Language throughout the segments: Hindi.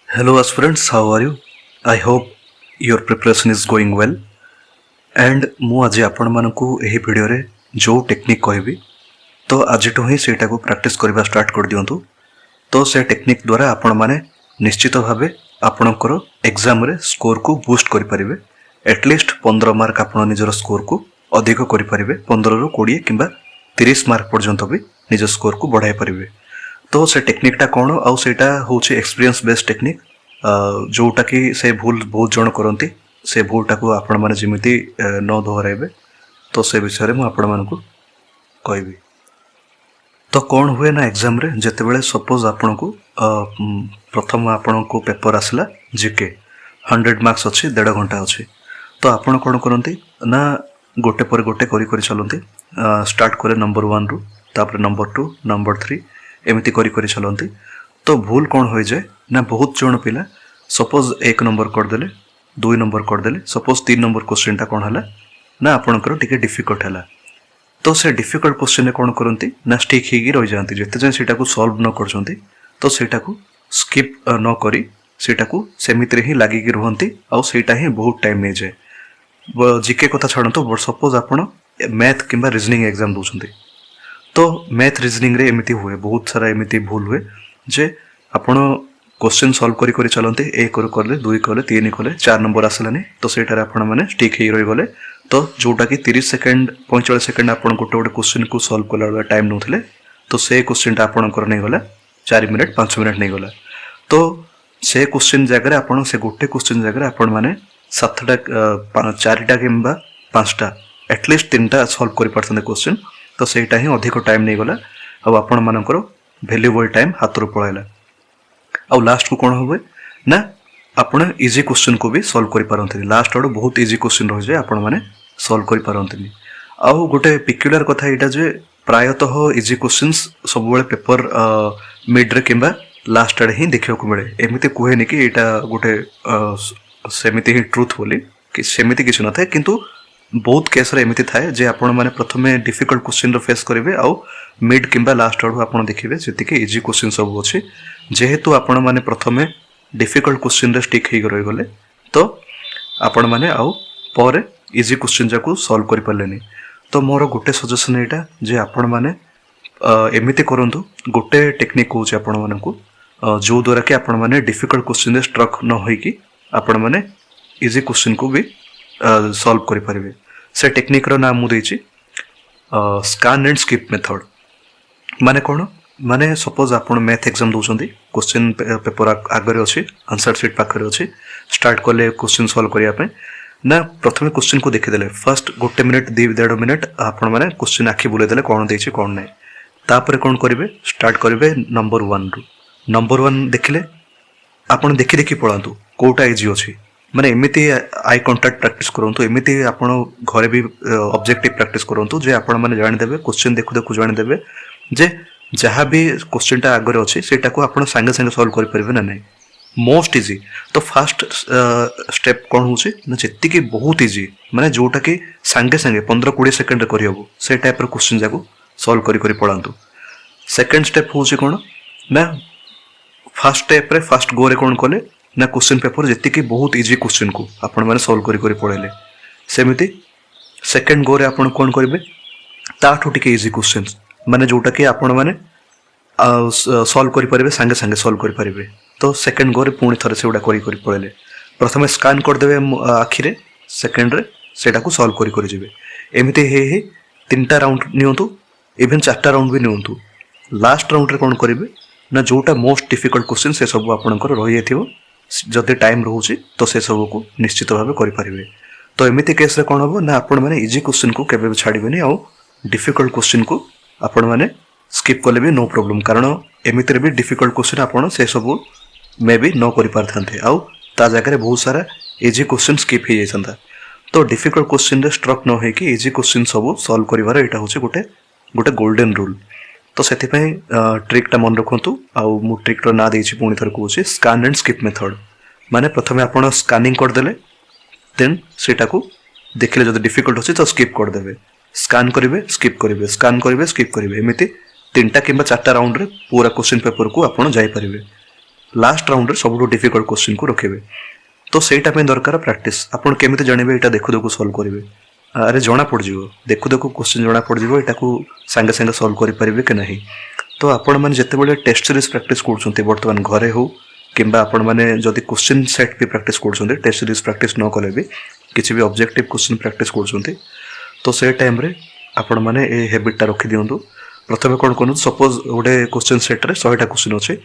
Hello aspirants, how are you? I hope your preparation is going well. And ମୁଁ ଆଜି ଆପଣମାନଙ୍କୁ ଏହି ଭିଡ଼ିଓରେ ଯେଉଁ ଟେକ୍ନିକ୍ କହିବି ତ ଆଜିଠୁ ହିଁ ସେଇଟାକୁ ପ୍ରାକ୍ଟିସ୍ କରିବା ଷ୍ଟାର୍ଟ କରିଦିଅନ୍ତୁ। ତ ସେ ଟେକ୍ନିକ୍ ଦ୍ୱାରା ଆପଣମାନେ ନିଶ୍ଚିତ ଭାବେ ଆପଣଙ୍କର ଏକ୍ଜାମରେ ସ୍କୋରକୁ ବୁଷ୍ଟ କରିପାରିବେ। ଏଟଲିଷ୍ଟ 15 ମାର୍କ ଆପଣ ନିଜର ସ୍କୋରକୁ ଅଧିକ କରିପାରିବେ। 15ରୁ 20 କିମ୍ବା 30 ମାର୍କ ପର୍ଯ୍ୟନ୍ତ ବି ନିଜ ସ୍କୋରକୁ ବଢ଼ାଇ ପାରିବେ। तो से टेक्निकटा कौन आउ सेटा होची एक्सपीरियंस बेस्ड टेक्निक जोटा कि से भूल बहुत जन करती से भूलटा को आपण माने जिमिति न दोहराइबे तो से विषय में आपण मानकु कहबी। तो कौन हुए ना एग्जाम रे जेतेबेले सपोज आपण को प्रथम आपण को पेपर आसला जीके 100 मार्क्स अच्छी 1.5 घंटा अच्छी तो आपण कौन करती ना गोटे पर गोटे करी चलती स्टार्ट करे नंबर 1 रु तापर नंबर 2 नंबर 3 एमती करी चलती। तो भूल कौन हो जाए ना बहुत जन पिला सपोज 1 नंबर करदेले 2 नंबर करदेले सपोज 3 नंबर क्वेश्चन टा कौन है ना आपणकर टिके डिफिकल्ट है तो से डिफिकल्ट क्वेश्चन कौन करती ना स्टिक हो रही जाती जिते जाए सेटा सॉल्व न कर तो सेटा स्किप न करी सेटा सेमिति ही लगिकी रुहती आउ सेटा ही बहुत टाइम नहीं जाए। जीके कथा छाड़ू सपोज आपण मैथ किंबा रीजनिंग एग्जाम दौरान तो मैथ रीजनिंग रे एमती हुए बहुत सारा एमती भूल हुए जे आपण क्वेश्चन सॉल्व करी चलते 1 कले 2 कले 3 कले 4 नंबर आसलानी तो सेटार आपण माने स्टिक ही रही गले तो जोटा कि 30 सेकंड 45 सेकंड आपण गोटे गोटे क्वेश्चन को सॉल्व कला टाइम नौले तो से क्वेश्चन आपणकर नहीं गला 4 मिनिट 5 मिनिट नहीं गला तो से क्वेश्चन जगह आपण से गोटे क्वेश्चन जगह आपण माने 7टा 4टा किंबा 5टा एटलिस्ट 3टा सॉल्व करि परथन क्वेश्चन तो सेटा ही अधिक टाइम नहीं गला अब आपण मानकर वैल्यूएबल टाइम हाथ रो पळाइला आ लास्ट को कौन हुए ना आपण इजी क्वेश्चन को भी सॉल्व करि पारंती लास्ट आड़ बहुत इजी क्वेश्चन रह जाए आपण माने सॉल्व करि पारंती आ गोटे पिक्युलर कथा एटा जे प्रायतः इजी क्वेश्चंस सब बेले पेपर मिड रे किंबा लास्ट आड़े ही देखियो को मिले एमिते कहनी कि एटा गोटे सेमिति ही ट्रुथ बोली कि सेमिति किछ न थाए किंतु बहुत केस रे एमिति थाए जे आपण माने प्रथमे डिफिकल्ट क्वेश्चन रो फेस करिवे आउ मिड किंबा लास्ट आडू आपण देखिबे जेति के इजी क्वेश्चन सब अछि जेहेतु आपण माने प्रथमे डिफिकल्ट क्वेश्चन रे स्टिक हे रहि गले तो आपण माने आउ पर इजी क्वेश्चन जाको सॉल्व करि परलेनी। तो मोर गोटे सजेशन एटा जे आपण माने एमिति करंतु गोटे टेक्निक होछि आपण मानकु जो द्वारा कि आपण माने डिफिकल्ट क्वेश्चन रे स्ट्रक न होई कि आपण माने इजी क्वेश्चन को भी सॉल्व करि परिबे। से टेक्निक रो नाम मु देछि स्कैन एंड स्किप मेथड माने कोन माने सपोज आपण मैथ एग्जाम दोछंती क्वेश्चन पेपर आगरे अछि आंसर शीट पाखरे अछि स्टार्ट करले क्वेश्चन सॉल्व करिया पे ना प्रथमे क्वेश्चन को देखि देले फर्स्ट गोटे मिनिट 1.5 मिनिट आपण माने क्वेश्चन आखि बुले देले कोन देछि कोन नै तापर कोन करिवे स्टार्ट करिवे नंबर 1 रु नंबर 1 देखिले आपण देखि देखि पळांतु कोटा इजी अछि माने एमिति आई कांटेक्ट प्रैक्टिस करंतु एमिति आपण घरे भी ऑब्जेक्टिव प्रैक्टिस करंतु जे आपण माने जानि देबे क्वेश्चन देखु देखु जानि देबे जे जहाँ भी क्वेश्चन टा आगे अच्छे सेटा को आपण संगे संगे सॉल्व करि परिबे ना नहीं मोस्ट इजी। तो फास्ट स्टेप कौन होछि ना जेति कि बहुत इजी माने जोटा कि संगे संगे 15-20 सेकंड रे करियबो से टाइप रो क्वेश्चन जाको सॉल्व करि करि पळांतु। सेकंड स्टेप होछि कोन ना फर्स्ट स्टेप रे फर्स्ट गो रे कोन कोले ना क्वेश्चन पेपर जेति कि बहुत इजी क्वेश्चन को आपण माने सॉल्व करि करि पळेले सेमिति सेकंड गो रे आपण कोन करिवे ताठो टिके इजी क्वेश्चन माने जोटा कि आपण माने सॉल्व करि परिबे संगे संगे सॉल्व करि परिबे। तो सेकंड गो रे पुणी थरे सेउडा करि करि पळेले प्रथमे स्कैन कर देबे आखि रे सेकंड रे सेटा को सॉल्व करि करि जिवे एमिते हे 3टा राउंड नियंतु इवन 4टा राउंड भी नियंतु लास्ट राउंड रे कोन करिवे ना जोटा मोस्ट डिफिकल्ट क्वेश्चन से सब आपणकर रहि जाथिबो जदि टाइम रहउची तो से सब को निश्चित भाबे करि परिबे। तो एमिते केस रे कोन हबो ना आपण माने इजी क्वेश्चन को केबे छाडिबेनी आ डिफिकल्ट क्वेश्चन को आपण माने स्किप कले भी नो प्रॉब्लम कारण एमिते भी डिफिकल्ट क्वेश्चन आपण से सब मे भी न करि पारथांते आ ता जगह रे बहुत सारा इजी क्वेश्चन स्किप हो जाइसंता। तो डिफिकल्ट क्वेश्चन रे स्ट्रक न होई कि इजी क्वेश्चन सब सॉल्व करिवार एटा होचे गोटे गोटे गोल्डन रूल। तो सेति पई ट्रिकटा मन रखंतु आ मु ट्रिक रो ना देछि पुणी थर कहूछि स्कैन एंड स्किप मेथड माने प्रथमे आपण स्कैनिंग कर देले देन सेटा को देखिले जदि डिफिकल्ट होछि तो स्किप कर देबे स्कैन करिवे स्किप करिवे स्कैन करिवे स्किप करिवे एमिति 3टा किंबा 4टा राउंड रे पूरा क्वेश्चन पेपर को आपण जाई परिवे। लास्ट राउंड सब डिफिकल्ट क्वेश्चन को रखिए तो सहीटा दरकार प्रैक्टिस आपन केमिति जानिबे एटा देखु देखु सॉल्व करिवे अरे जना पड़ जिवो देखु देखु क्वेश्चन जना पड़ जिवो एटा को संगे संगे सॉल्व करि परिबे कि नहीं तो आपण माने जते बेले टेस्ट सीरीज प्रैक्टिस करछन्ते वर्तमान घरे हो किंबा आपण माने जदि क्वेश्चन सेट भी प्रैक्टिस करछन्ते टेस्ट सीरीज प्रैक्टिस न कले भी किछि भी ऑब्जेक्टिव क्वेश्चन प्रैक्टिस करछन्ते तो से टाइम रे आपण माने ए हैबिट ता रखि दियंतु प्रथमे कोन कोन सपोज ओडे क्वेश्चन सेट रे 100 टा क्वेश्चन अछि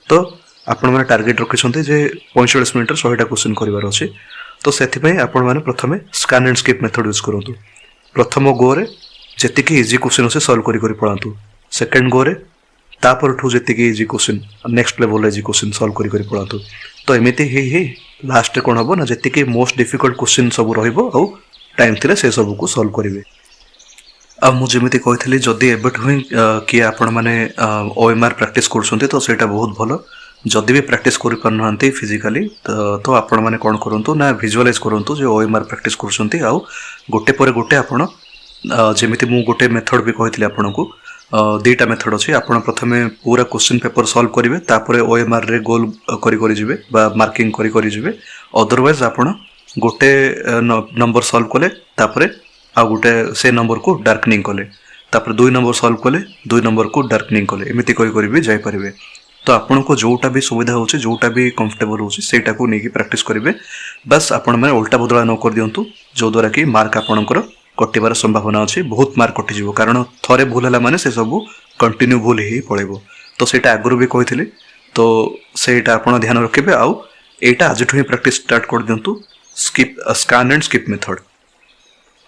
तो आपण माने टार्गेट रखिसन्ते जे 45 मिनिट रे 100 टा क्वेश्चन करिवार अछि तो सेथि पय आपण माने प्रथमे scan and skip method use करंतु प्रथम गो रे जेतिकी इजी क्वेश्चन अछि सॉल्व करि करि पळांतु सेकंड गो रे तापर ठू जेतिकी easy question next level easy question solve करि करि पळांतु तो एमिति हे लास्ट कोन हबो ना जेतिकी मोस्ट डिफिकल्ट क्वेश्चन सब रहइबो आ टाइम थिले से सब को सॉल्व करिवे आ मु जेमिति कहितली जदि एबट होई कि आपण माने ओएमआर प्रैक्टिस करछन्ते तो सेटा बहुत भलो जदि भी प्रैक्टिस करि पनहांती फिजिकली तो आपण माने कोन करंतु ना विजुअलाइज करंतु जे ओएमआर प्रैक्टिस करछन्ते आ गोटे पर गोटे आपण जेमिति मु गोटे मेथड भी कहितली आपण को दुईटा मेथड अछि आपण प्रथमे पूरा क्वेश्चन पेपर सॉल्व करिवे तापरे ओएमआर रे गोल करि करि जिवे बा मार्किंग करि करि जिवे अदरवाइज आपण गोटे नंबर सॉल्व कले तापरे आ गोटे से नंबर को डार्कनिंग कले तापरे दुई नंबर सॉल्व कले दुई नंबर को डार्कनिंग कले एमिति करि करि भी जाय परिवे तो आपण को जोटा भी सुविधा होछि जोटा भी कंफर्टेबल होछि सेटा को नेकी प्रैक्टिस करिवे बस आपण माने उल्टा बदला न कर दियंतु जो द्वारा कि मार्क आपणकर कटिबार संभावना अछि बहुत मार्क कटि जिवो कारण थरे भूल हला माने से सब कंटिन्यू भूल ही पळेबो तो सेटा आगरु भी कहिथिले तो सेटा आपण ध्यान रखिबे आ एटा आजठु ही प्रैक्टिस स्टार्ट कर दियंतु skip scan and skip method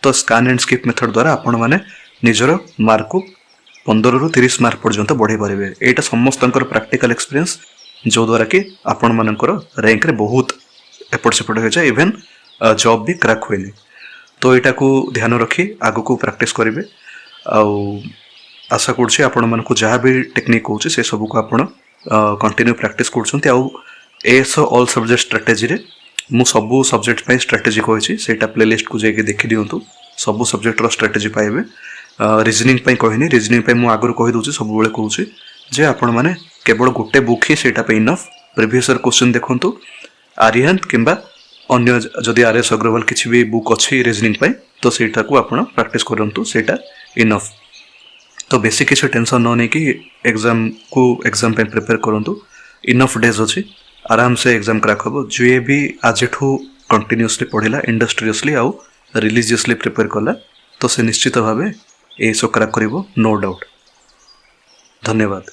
तो स्कैन एंड स्किप मेथड द्वारा आपण माने निजर मार्क को 15 रु 30 मार्क पर्यंत बढ़ाई पारे एटा समस्तंकर प्रैक्टिकल एक्सपीरियंस जो द्वारा कि आपण मानकर रैंक रे बहुत एपट सेपट हो जाए इवन जॉब भी क्रैक होइले तो एटा को ध्यान रखी आगु को प्रैक्टिस करिवे आ आशा करछि आपण मानकु जहा भी टेक्निक होछि से सब को आपण कंटिन्यू प्रैक्टिस करछन्ते आ एस ऑल सब्जेक्ट स्ट्रेटजी रे मु सब सब्जेक्ट पय स्ट्रेटजी कहछि सेटा प्लेलिस्ट को जेके देखि दियंतु सब सब्जेक्ट रो स्ट्रेटजी पाइबे रीजनिंग पय कहनी रीजनिंग पय मु आगु कहि दोछि सब बेले कहछि जे आपण माने केवल गोटे बुक ही सेटा पे इनफ प्रीवियस ईयर क्वेश्चन देखंतु आर्यहंत किंबा अन्य जदि आरएस अग्रवाल किछि भी बुक अछि रीजनिंग पय तो सेटा को आपण प्रैक्टिस करंतु सेटा इनफ तो बेसिक किछि टेंशन न नै कि एग्जाम पे प्रिपेयर करंतु इनफ डेज अछि आराम से एग्जाम क्रैक हो जे भी आजठू कंटिन्यूअसली पढ़िला इंडस्ट्रियसली आउ रिलीजियसली प्रिपेयर कला तो से निश्चित भावे ए सो क्रैक करिवो नो डाउट धन्यवाद।